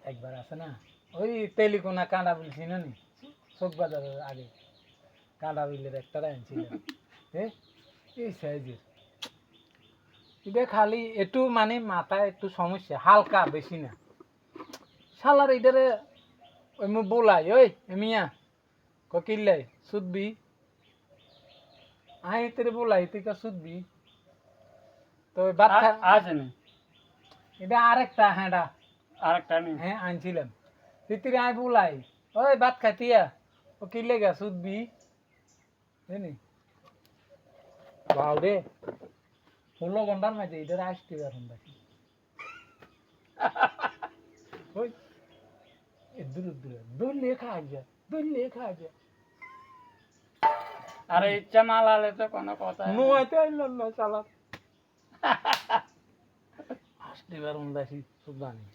একবার আছে না ওই তেলিকোনা কাঁডা বিল ছিল নি চোখ বাজারের আগে কাঁডা বিলের একটা আনছিল হ্যাঁ এই সাইজের এটা খালি একটু মানে মাথায় একটু সমস্যা হালকা বেশি না শালার এটারে ওই মু বলাই ওই মিয়া ককিল্লাই সুদবি আই তেরে বলাই তুই কা সুদবি তো ওই বাচ্চা আছে না এটা আরেকটা আরেকটা নেই হ্যাঁ আনছিলাম ভিতরে আই বলাই ওই ভাত খাইতিয়া ও কিলে গা সুদবি জানি বাউ রে 16 ঘন্টার মাঝে এটার আসতে এখন দেখি ওই দূর দূর দূর লেখা আছে দূর লেখা আছে আরে ইচ্ছা না লালে তো কোনো কথা নোয়াইতে আইলো না চালা আসতে পারুন দেখি সুদানি